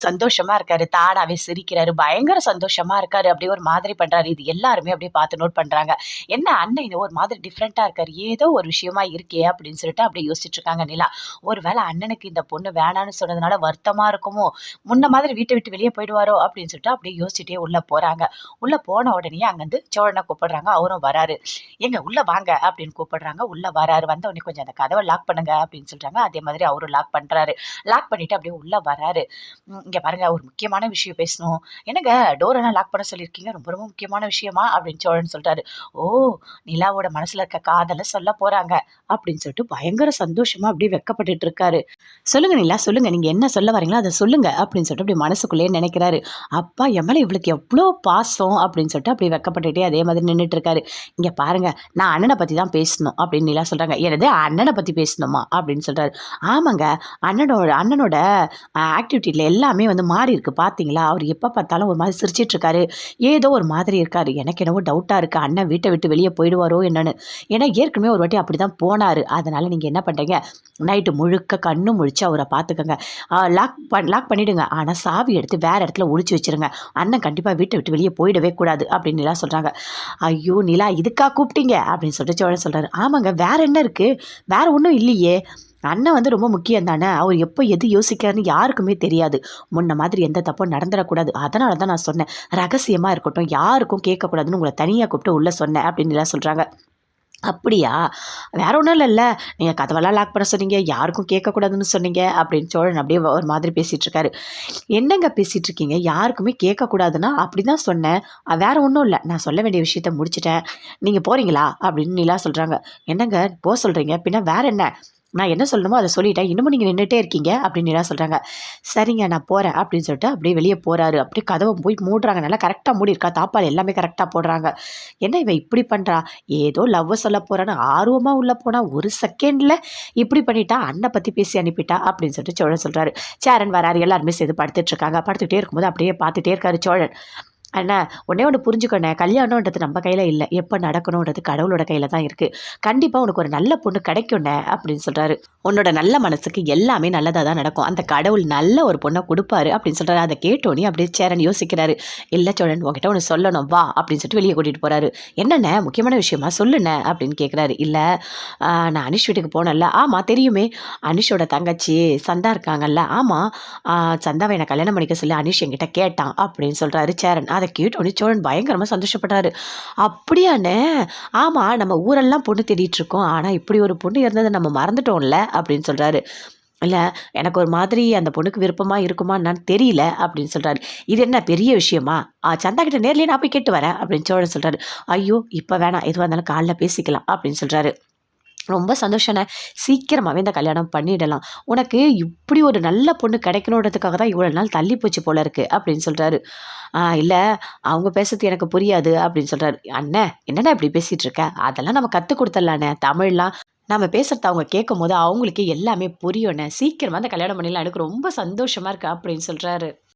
சந்தோஷமா இருக்காரு. தானாவே சிரிக்கிறாரு. பயங்கர சந்தோஷமா இருக்காரு. அப்படியே ஒரு மாதிரி பண்றாரு. இது எல்லாருமே அப்படியே பார்த்து நோட் பண்றாங்க. என்ன அண்ணன் இது ஒரு மாதிரி டிஃபரண்டா இருக்காரு. ஏதோ ஒரு விஷயமா இருக்கே அப்படின்னு சொல்லிட்டு அப்படியே யோசிச்சுட்டு இருக்காங்க நிலா. ஒரு வேளை அண்ணனுக்கு இந்த பொண்ணு வேணான்னு சொன்னதுனால வருத்தமா இருக்குமோ? முன்ன மாதிரி வீட்ட விட்டு வெளிய போயிடுவாரோ? அப்படின்னு சொல்லிட்டு அப்படியே யோசிச்சுட்டே உள்ள போறாங்க. உள்ள போன உடனேயே அங்கருந்து சோழன கூப்பிடுறாங்க. அவரும் வராரு. "ஏங்க உள்ள வாங்க" அப்படின்னு கூப்பிடுறாங்க. உள்ள வராரு. வந்த உடனே "கொஞ்சம் அந்த கதவ லாக் பண்ணுங்க" அப்படின்னு சொல்றாங்க. அதே மாதிரி அவரும் லாக் பண்றாரு. லாக் பண்ணிட்டு அப்படியே உள்ள வராரு. இங்க பாருங்க ஒரு முக்கியமான விஷயம் பேசணும். "என்னங்க டோரெல்லாம் லாக் பண்ண சொல்லியிருக்கீங்க. ரொம்ப ரொம்ப முக்கியமான விஷயமா?" அப்படின்னு சோழன் சொல்றாரு. "ஓ! நிலாவோட மனசுல இருக்க காதல சொல்ல போறாங்க." அப்படின்னு சொல்லிட்டு பயங்கர சந்தோஷமா அப்படியே வெட்கப்பட்டுட்டு இருக்காரு. "சொல்லுங்க நிலா, சொல்லுங்க. நீங்க என்ன சொல்ல வரீங்களோ அத சொல்லுங்க." அப்படின்னு சொல்லிட்டு அப்படியே மனசுக்குள்ளேயே நினைக்கிறாரு. அப்பா என் மேல இவளுக்கு எவ்ளோ பாசம் அப்படின்னு சொல்லிட்டு அப்படியே வெட்கப்பட்டுட்டே அதே மாதிரி நின்னுட்டு இருக்காரு. "இங்க பாருங்க நான் அண்ணன பத்தி தான் பேசணும்." அப்படின்னு நிலா சொல்றாங்க. "என்னது அண்ணன பத்தி பேசணுமா?" அப்படின்னு சொல்றாரு. "ஆமாங்க. அண்ணனோட அண்ணனோட ஆக்டிவிட்டில எல்லாமே வந்து மாறி இருக்கு பார்த்தீங்களா? அவரு எப்ப பார்த்தாலும் ஒரு மாதிரி சிரிச்சிட்டு இருக்காரு. ஏதோ ஒரு மாதிரி இருக்காரு. எனக்கு என்னவோ டவுட்டா இருக்கு. அண்ணன் வீட்ட விட்டு வெளிய போயிடுவாரோ என்னன்னு. ஏன்னா ஏற்கனவே ஒரு வாட்டி அப்படிதான் போனாரு. அதனால நீங்க என்ன பண்றீங்க, நைட்டு முழுக்க கண்ணு முழிச்சு அவர பார்த்துக்கங்க. லாக் பண்ணிடுங்க. ஆனா சாவி எடுத்து வேற இடத்துல ஒளிச்சு வச்சுருங்க. அண்ணன் கண்டிப்பா வீட்ட விட்டு வெளிய போயிடவே கூடாது." அப்படின்னு நிலா சொல்றாங்க. "ஐயோ! நிலா இதுக்கா கூப்பிட்டீங்க?" அப்படின்னு சொல்லிட்டு சோழன் சொல்றாரு. "ஆமாங்க. வேற என்ன இருக்கு? வேற ஒண்ணும் இல்லையே. அண்ணன் வந்து ரொம்ப முக்கியம் தானே. அவர் எப்போ எது யோசிக்கிறாருன்னு யாருக்குமே தெரியாது. முன்ன மாதிரி எந்த தப்பும் நடந்துறக்கூடாது. அதனால தான் நான் சொன்னேன். ரகசியமா இருக்கட்டும். யாருக்கும் கேட்கக்கூடாதுன்னு உங்கள தனியா கூப்பிட்டு உள்ள சொன்னேன்." அப்படின்னு எல்லாம் சொல்றாங்க. "அப்படியா? வேற ஒண்ணும் இல்லல்ல. நீங்க கதவெல்லாம் லாக் பண்ண சொன்னீங்க. யாருக்கும் கேட்கக்கூடாதுன்னு சொன்னீங்க." அப்படின்னு சோழன் அப்படியே ஒரு மாதிரி பேசிட்டு இருக்காரு. "என்னங்க பேசிட்டு இருக்கீங்க? யாருக்குமே கேட்கக்கூடாதுன்னா அப்படிதான் சொன்னேன். வேற ஒண்ணும் இல்ல. நான் சொல்ல வேண்டிய விஷயத்த முடிச்சுட்டேன். நீங்க போறீங்களா?" அப்படின்னு நிலா சொல்றாங்க. "என்னங்க சொல்றீங்க? பின்ன வேற என்ன? நான் என்ன சொல்லணுமோ அத சொல்லிட்டேன். இன்னமும் நீங்க நின்னுட்டே இருக்கீங்க." அப்படின்னு நிலா சொல்றாங்க. "சரிங்க நான் போறேன்." அப்படின்னு சொல்லிட்டு அப்படியே வெளிய போறாரு. அப்படியே கதவ போய் மூடுறாங்க. நல்லா கரெக்ட்டா மூடியிருக்கா. தாப்பாள் எல்லாமே கரெக்ட்டா போடுறாங்க. என்ன இவ இப்படி பண்றா? ஏதோ லவ்வ சொல்ல போறான்னு ஆர்வமா உள்ள போனா, ஒரு செகண்ட்ல இப்படி பண்ணிட்டா. அண்ண பத்தி பேசி அனுப்பிட்டா அப்படின்னு சொல்லிட்டு சோழன் சொல்றாரு. சேரன் வராரு. எல்லாருமே சேர்ந்து படுத்துட்டு இருக்காங்க. படுத்துக்கிட்டே இருக்கும்போது அப்படியே பார்த்துட்டே இருக்காரு சோழன். "அண்ணா ஒண்ணே ஒண்ணு புரிஞ்சுக்கோண்ணே. கல்யாணம்ன்றது நம்ம கையில இல்ல. எப்ப நடக்கணும்ன்றது கடவுளோட கையில தான் இருக்கு. கண்டிப்பா உனக்கு ஒரு நல்ல பொண்ணு கிடைக்கும்ண்ணே." அப்படின்னு சொல்றாரு. "உன்னோட நல்ல மனசுக்கு எல்லாமே நல்லதா தான் நடக்கும். அந்த கடவுள் நல்ல ஒரு பொண்ண குடுப்பாரு." அப்படின்னு சொல்றாரு. அத கேட்டோனே அப்படியே சேரன் யோசிக்கிறாரு. "இல்ல சோழன் உன்கிட்ட ஒண்ணு சொல்லணும். வா." அப்படின்னு சொல்லிட்டு வெளிய கூட்டிட்டு போறாரு. "என்னண்ணே முக்கியமான விஷயமா? சொல்லுண்ணே." அப்படின்னு கேட்குறாரு. "இல்ல நான் அனிஷ் வீட்டுக்கு போனேன்ல." "ஆமா தெரியுமே. அனிஷோட தங்கச்சி சந்தா இருக்காங்கல்ல." "ஆமா. சந்தாவ என்ன கல்யாணம் பண்ணிக்க சொல்லி அனிஷ் என்கிட்ட கேட்டான்." அப்படின்னு சொல்றாரு சேரன். அத கேட்டோனே சோழன் பயங்கரமா சந்தோஷப்படுறாரு. "அப்படியாண்ணே? ஆமா நம்ம ஊரெல்லாம் பொண்ணு தேடிட்டு இருக்கோம். ஆனா இப்படி ஒரு பொண்ணு இருந்தத நம்ம மறந்துட்டோம்ல." அப்படின்னு சொல்றாரு. "இல்ல எனக்கு ஒரு மாதிரி அந்த பொண்ணுக்கு விருப்பமா இருக்குமா என்னான்னு தெரியல." அப்படின்னு சொல்றாரு. "இது என்ன பெரிய விஷயமா? சந்தா கிட்ட நேர்லயே நான் போய் கேட்டு வரேன்." அப்படின்னு சோழன் சொல்றாரு. "ஐயோ! இப்ப வேணாம். எதுவா இருந்தாலும் காலைல பேசிக்கலாம்." அப்படின்னு சொல்றாரு. "ரொம்ப சந்தோஷண்ணே. சீக்கிரமாவே இந்த கல்யாணம் பண்ணிடலாம். உனக்கு இப்படி ஒரு நல்ல பொண்ணு கிடைக்கணுன்றதுக்காக தான் இவ்வளோ நாள் தள்ளி போச்சு போல இருக்கு." அப்படின்னு சொல்றாரு. இல்ல அவங்க பேசுறது எனக்கு புரியாது." அப்படின்னு சொல்றாரு. "அண்ணே என்னண்ணே இப்படி பேசிட்டு இருக்க? அதெல்லாம் நம்ம கத்துக் குடுத்துடலாண்ணே. தமிழ்லாம் நம்ம பேசுறத அவங்க கேட்கும்போது அவங்களுக்கே எல்லாமே புரியும்ண்ணே. சீக்கிரமா இந்த கல்யாணம் பண்ணிடலாம். எனக்கு ரொம்ப சந்தோஷமா இருக்கு." அப்படின்னு சொல்றாரு.